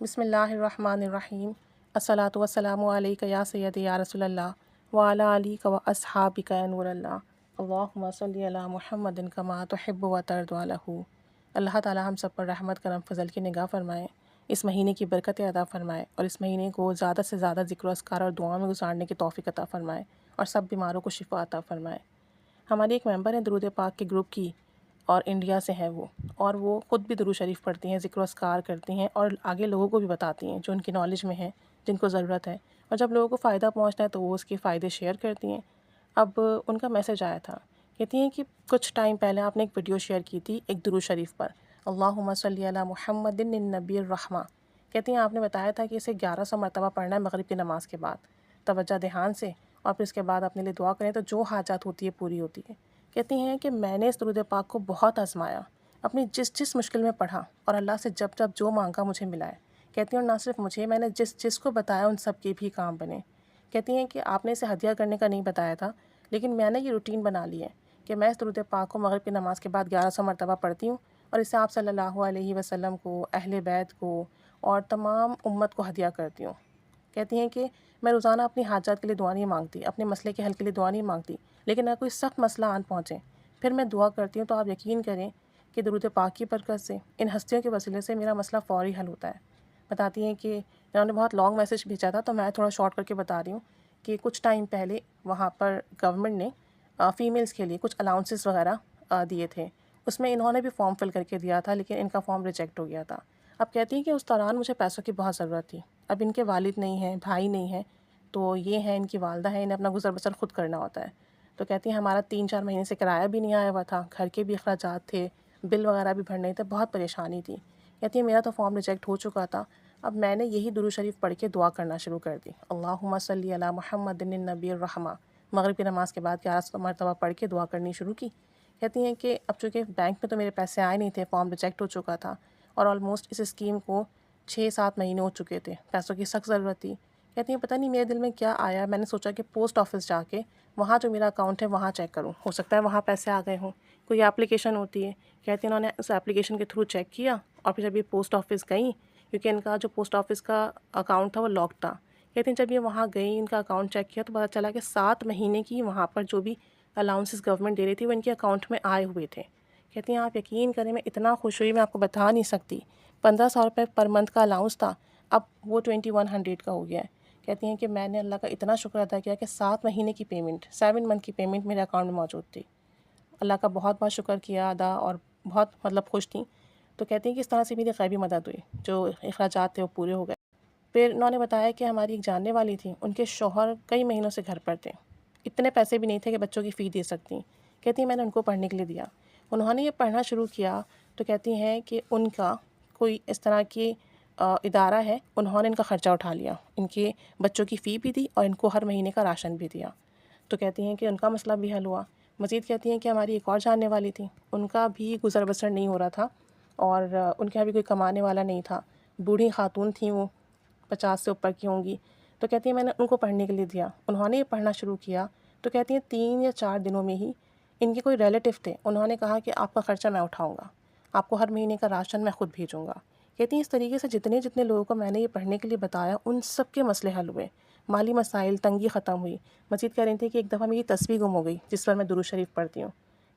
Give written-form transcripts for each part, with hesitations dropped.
بسم اللہ الرحمن الرحیم۔ الصلاۃ والسلام علیک یا سیدی یا رسول اللہ وعلی آلک و اصحابک یا نور اللہ، اللہم صلی علی محمد کما تحب و ترضی عنہ۔ اللہ تعالی ہم سب پر رحمت کرم فضل کی نگاہ فرمائے، اس مہینے کی برکت عطا فرمائے اور اس مہینے کو زیادہ سے زیادہ ذکر و اذکار اور دعا میں گزارنے کی توفیق عطا فرمائے اور سب بیماروں کو شفا عطا فرمائے۔ ہماری ایک ممبر ہیں درود پاک کے گروپ کی، اور انڈیا سے ہیں وہ، اور وہ خود بھی درود شریف پڑھتی ہیں، ذکر و اذکار کرتی ہیں اور آگے لوگوں کو بھی بتاتی ہیں جو ان کی نالج میں ہیں، جن کو ضرورت ہے، اور جب لوگوں کو فائدہ پہنچتا ہے تو وہ اس کے فائدے شیئر کرتی ہیں۔ اب ان کا میسج آیا تھا، کہتی ہیں کہ کچھ ٹائم پہلے آپ نے ایک ویڈیو شیئر کی تھی ایک درود شریف پر، اللہم صلی علی محمد النبی الرحمہ۔ کہتی ہیں آپ نے بتایا تھا کہ اسے 1100 مرتبہ پڑھنا ہے مغرب کی نماز کے بعد، توجہ دھیان سے، اور پھر اس کے بعد اپنے لیے دعا کریں تو جو حاجات ہوتی ہے پوری ہوتی ہے۔ کہتی ہیں کہ میں نے اس درود پاک کو بہت آزمایا، اپنی جس مشکل میں پڑھا اور اللہ سے جب جو مانگا مجھے ملا ہے۔ کہتی ہیں اور نہ صرف مجھے، میں نے جس کو بتایا ان سب کے بھی کام بنے۔ کہتی ہیں کہ آپ نے اسے ہدیہ کرنے کا نہیں بتایا تھا، لیکن میں نے یہ روٹین بنا لی ہے کہ میں اس درود پاک کو مغرب کی نماز کے بعد 1100 مرتبہ پڑھتی ہوں، اور اسے آپ صلی اللہ علیہ وسلم کو، اہل بیت کو اور تمام امت کو ہدیہ کرتی ہوں۔ کہتی ہیں کہ میں روزانہ اپنی حاجات کے لیے دعا نہیں مانگتی، اپنے مسئلے کے حل کے لیے دعا نہیں مانگتی، لیکن اگر کوئی سخت مسئلہ آن پہنچے پھر میں دعا کرتی ہوں، تو آپ یقین کریں کہ درود پاک کی برکت سے، ان ہستیوں کے وسیلے سے میرا مسئلہ فوری حل ہوتا ہے۔ بتاتی ہیں کہ انہوں نے بہت لانگ میسج بھیجا تھا، تو میں تھوڑا شارٹ کر کے بتا رہی ہوں کہ کچھ ٹائم پہلے وہاں پر گورنمنٹ نے فیمیلز کے لیے کچھ الاؤنسز وغیرہ دیے تھے، اس میں انہوں نے بھی فارم فل کر کے دیا تھا، لیکن ان کا فارم ریجیکٹ ہو گیا تھا۔ اب کہتی ہیں کہ اس دوران مجھے پیسوں کی بہت ضرورت تھی، اب ان کے والد نہیں ہیں، بھائی نہیں ہیں، تو یہ ہیں ان کی والدہ ہیں، انہیں اپنا گزر بسر خود کرنا ہوتا ہے۔ تو کہتی ہیں ہمارا 3-4 مہینے سے کرایہ بھی نہیں آیا ہوا تھا، گھر کے بھی اخراجات تھے، بل وغیرہ بھی بھرنے تھے، بہت پریشانی تھی۔ کہتی ہیں میرا تو فارم ریجیکٹ ہو چکا تھا، اب میں نے یہی درود شریف پڑھ کے دعا کرنا شروع کر دی، اللہم صلی علی محمد النبی الرحمہ، مغرب کی نماز کے بعد 1100 مرتبہ پڑھ کے دعا کرنی شروع کی۔ کہتی ہیں کہ اب چونکہ بینک میں تو میرے پیسے آئے نہیں تھے، فارم ریجیکٹ ہو چکا تھا، اور آلموسٹ اس اسکیم کو 6-7 مہینے ہو چکے تھے، پیسوں کی سخت ضرورت تھی۔ کہتی ہیں پتہ نہیں میرے دل میں کیا آیا، میں نے سوچا کہ پوسٹ آفس جا کے وہاں جو میرا اکاؤنٹ ہے وہاں چیک کروں، ہو سکتا ہے وہاں پیسے آ گئے ہوں، کوئی اپلیکیشن ہوتی ہے۔ کہتی ہیں انہوں نے اس اپلیکیشن کے تھرو چیک کیا، اور پھر جب یہ پوسٹ آفس گئیں، کیونکہ ان کا جو پوسٹ آفس کا اکاؤنٹ تھا وہ لاک تھا، کہتی ہیں جب یہ وہاں گئیں، ان کا اکاؤنٹ چیک کیا تو پتہ چلا کہ 7 مہینے کی وہاں پر جو بھی الاؤنسز گورنمنٹ دے رہی تھی وہ ان کے اکاؤنٹ میں آئے ہوئے تھے۔ کہتی ہیں آپ یقین کریں میں اتنا خوش ہوئی، میں آپ کو بتا نہیں سکتی۔ 1500 روپے پر منتھ کا الاؤنس تھا، اب وہ 2100 کا ہو گیا ہے۔ کہتی ہیں کہ میں نے اللہ کا اتنا شکر ادا کیا کہ 7 مہینے کی پیمنٹ، 7 منتھ کی پیمنٹ میرے اکاؤنٹ میں موجود تھی۔ اللہ کا بہت بہت شکر کیا ادا، اور بہت خوش تھیں۔ تو کہتی ہیں کہ اس طرح سے میری غیبی مدد ہوئی، جو اخراجات تھے وہ پورے ہو گئے۔ پھر انہوں نے بتایا کہ ہماری ایک جاننے والی تھی، ان کے شوہر کئی مہینوں سے گھر پر تھے، اتنے پیسے بھی نہیں تھے کہ بچوں کی فی دے سکتی۔ کہتی ہیں میں نے ان کو پڑھنے کے لیے دیا، انہوں نے یہ پڑھنا شروع کیا تو کہتی ہیں کہ ان کا کوئی اس طرح کی ادارہ ہے، انہوں نے ان کا خرچہ اٹھا لیا، ان کے بچوں کی فی بھی دی اور ان کو ہر مہینے کا راشن بھی دیا۔ تو کہتی ہیں کہ ان کا مسئلہ بھی حل ہوا۔ مزید کہتی ہیں کہ ہماری ایک اور جاننے والی تھی، ان کا بھی گزر بسر نہیں ہو رہا تھا، اور ان کے یہاں بھی کوئی کمانے والا نہیں تھا، بوڑھی خاتون تھیں، وہ 50 سے اوپر کی ہوں گی۔ تو کہتی ہیں میں نے ان کو پڑھنے کے لیے دیا، انہوں نے یہ پڑھنا شروع کیا، تو کہتی ہیں 3 یا 4 دنوں میں ہی ان کے کوئی ریلیٹیو تھے، انہوں نے کہا کہ آپ کا خرچہ میں اٹھاؤں گا، آپ کو ہر مہینے کا راشن میں خود بھیجوں گا۔ کہتی ہیں اس طریقے سے جتنے لوگوں کو میں نے یہ پڑھنے کے لیے بتایا ان سب کے مسئلے حل ہوئے، مالی مسائل، تنگی ختم ہوئی۔ مزید کہہ رہی تھی کہ ایک دفعہ میری تسبیح گم ہو گئی جس پر میں درود شریف پڑھتی ہوں۔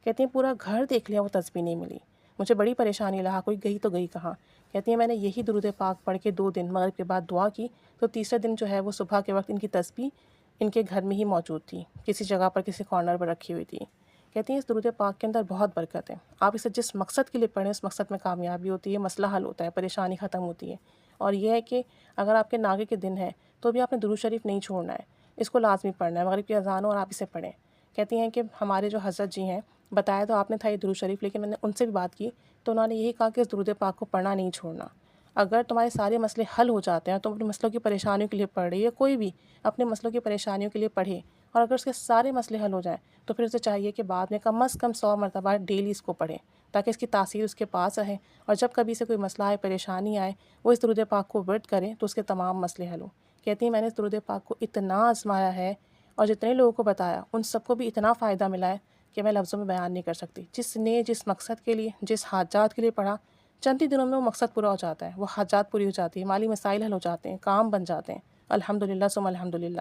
کہتی ہیں پورا گھر دیکھ لیا، وہ تسبیح نہیں ملی، مجھے بڑی پریشانی رہا، کوئی گئی تو گئی کہاں۔ کہتی ہیں میں نے یہی درود پاک پڑھ کے 2 دن مغرب کے بعد دعا کی، تو تیسرے دن جو ہے وہ صبح کے وقت ان کی تسبیح ان کے گھر میں ہی موجود تھی، کسی جگہ پر کسی کارنر پر رکھی ہوئی تھی۔ کہتی ہیں اس درود پاک کے اندر بہت برکت ہے، آپ اسے جس مقصد کے لیے پڑھیں اس مقصد میں کامیابی ہوتی ہے، مسئلہ حل ہوتا ہے، پریشانی ختم ہوتی ہے۔ اور یہ ہے کہ اگر آپ کے ناگے کے دن ہے تو بھی آپ نے درود شریف نہیں چھوڑنا ہے، اس کو لازمی پڑھنا ہے، مغرب کی اذان ہو اور آپ اسے پڑھیں۔ کہتی ہیں کہ ہمارے جو حضرت جی ہیں، بتایا تو آپ نے تھا یہ درود شریف، لیکن میں نے ان سے بھی بات کی تو انہوں نے یہی کہا کہ اس درود پاک کو پڑھنا نہیں چھوڑنا۔ اگر تمہارے سارے مسئلے حل ہو جاتے ہیں، تم اپنے مسئلوں کی پریشانیوں کے لیے پڑھ رہی ہے، کوئی بھی اپنے مسئلوں کی پریشانیوں کے لیے پڑھے، اور اگر اس کے سارے مسئلے حل ہو جائیں تو پھر اسے چاہیے کہ بعد میں کم از کم 100 مرتبہ ڈیلی اس کو پڑھے، تاکہ اس کی تاثیر اس کے پاس رہے، اور جب کبھی سے کوئی مسئلہ آئے، پریشانی آئے، وہ اس درود پاک کو ورد کریں تو اس کے تمام مسئلے حل ہوں۔ کہتی ہیں میں نے اس درود پاک کو اتنا آزمایا ہے، اور جتنے لوگوں کو بتایا ان سب کو بھی اتنا فائدہ ملا ہے کہ میں لفظوں میں بیان نہیں کر سکتی۔ جس نے جس مقصد کے لیے، جس حاجات کے لیے پڑھا، چند ہی دنوں میں وہ مقصد پورا ہو جاتا ہے، وہ حاجات پوری ہو جاتی ہے، مالی مسائل حل ہو جاتے ہیں، کام بن جاتے ہیں۔ الحمدللہ ثم الحمدللہ۔